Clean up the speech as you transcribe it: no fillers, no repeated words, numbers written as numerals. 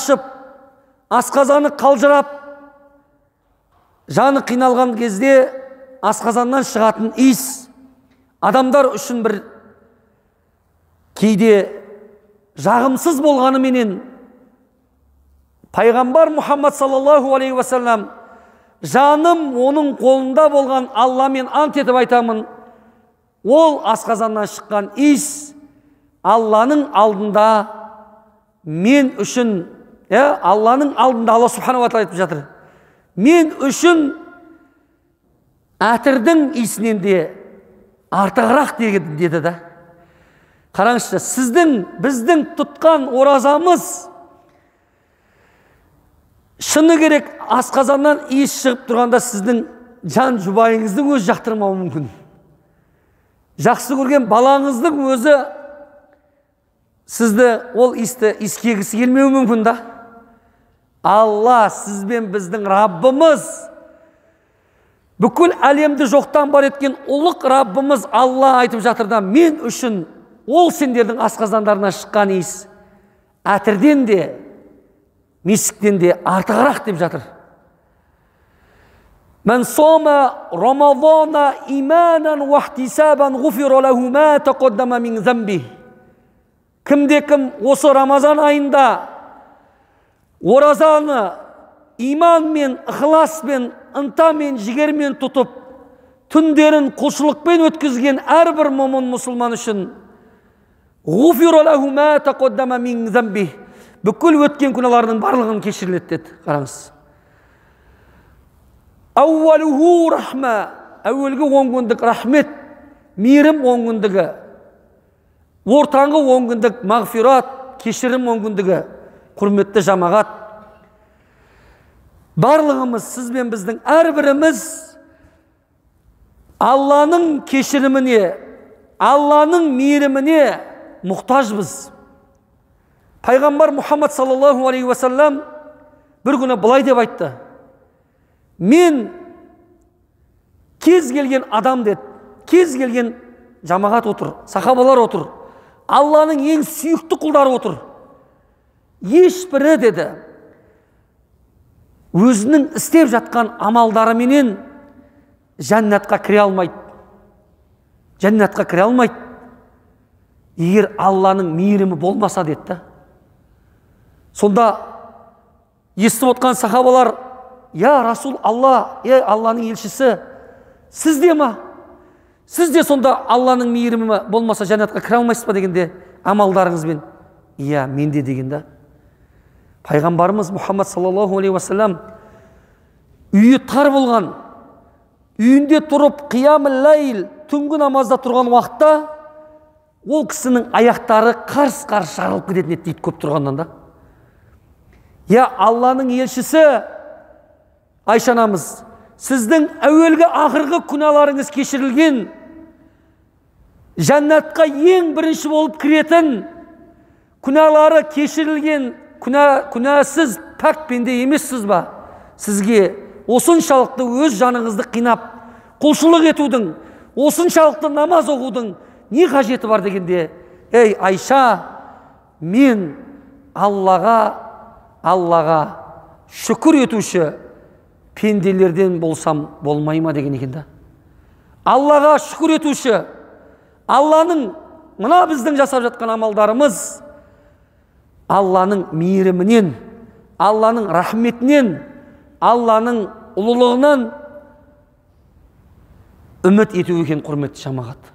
ашып, асқазаны қалжырап, жаны қиналған кезде асқазаннан шығатын иіс адамдар үшін бір кейде жағымсыз болғанымен пайғамбар Мұхаммад саллаллаху алейхи уассалам, жаным оның қолында болған Алламен ант етіп айтамын, ол асқазаннан шыққан иіс Алланың алдында мен үшін, Алланың алдында Алла субханала ва тағала айтып жатыр, мен үшін әтірдің иісінен де артығырақ деді да. Қараңызшы, біздің тұтқан оразамыз шыны керек асқазаннан иіс шығып тұрғанда сіздің жан жұбайыңыздың өзі жақтырмауы мүмкін. Жақсы көрген балаңыздың өзі сізді ол иісті иіскегісі келмеуі мүмкін да. Алла, сізбен біздің Раббымыз, бүкіл әлемді жоқтан бар еткен ұлық Раббымыз Алла айтып жатыр да, мен үшін ол сендердің асқазандарынан шыққан иіс әтірден де, мескіктен де артығырақ деп жатыр. Мен сома Рамазана иманан ва ихтисабан гуфира лаху ма тақаддама мин замби. Кімде-кім осы Рамазан айында оразаны иманмен, ықыласпен, ынтамен, жігермен тұтып, түндерін құлшылықпен өткізген әрбір момын мұсылман үшін гуфира лаху ма тақаддама мин замби. Бүкіл өткен күнәларының барлығын кешіріледі деді. Қараңыз. Ауалуху рахма, әуелгі оңгүндік рахмет, мейірім оңгүндігі, ортаңғы оңгүндік мағфират, кешірім оңгүндігі, құрметті жамағат. Барлығымыз, сіз бен біздің әрбіріміз Алланың кешіріміне, Алланың мейіріміне мұқтажбыз. Пайғамбар Мұхаммад саллаллаху алейхи уассалам бір күні былай деп айтты: мен кез келген адам деді, кез келген жамағат отыр, сахабалар отыр, Алланың ең сүйікті құлдары отыр, ешбірі деді өзінің істеп жатқан амалдарыменен жәннатқа кіре алмайды. Жәннатқа кіре алмайды егер Алланың мейірімі болмаса деді. Сонда естіп отқан сахабалар: я Расул Алла, Алланың елшісі, сіз де ма? Сіз де сонда Алланың мейірімі болмаса жәннатқа кіре алмайсыз ба дегенде, амалдарыңызбен? Иә, мен де дегенде. Пайғамбарымыз Мұхаммад саллаллаху алейхи уассалам үйі тар болған, үйінде тұрып қиямul лайл, түнгі намазда тұрған уақытта ол кісінің аяқтары қарс-қарс жарылып кететін еді дейді, көп тұрғаннан да. Я Алланың елшісі, Айша анамыз, сіздің әуелгі ақырғы күнәларыңыз кешірілген, жәннатқа ең бірінші болып кіретін, күнәлары кешірілген, күнәсіз пәк пенде емессіз ба? Сізге осыншалықты өз жаныңызды қинап, құлшылық етудің, осыншалықты намаз оқудың не қажеті бар дегенде, ей Айша, мен Аллаға шүкір етуші пенделерден болсам болмай ма деген екен да. Аллаға шүкір етуші, Алланың мына біздің жасап жатқан амалдарымыз Алланың мейірімінен, Алланың рахметінен, Алланың ұлылығынан үміт ету екен, құрметті жамағат.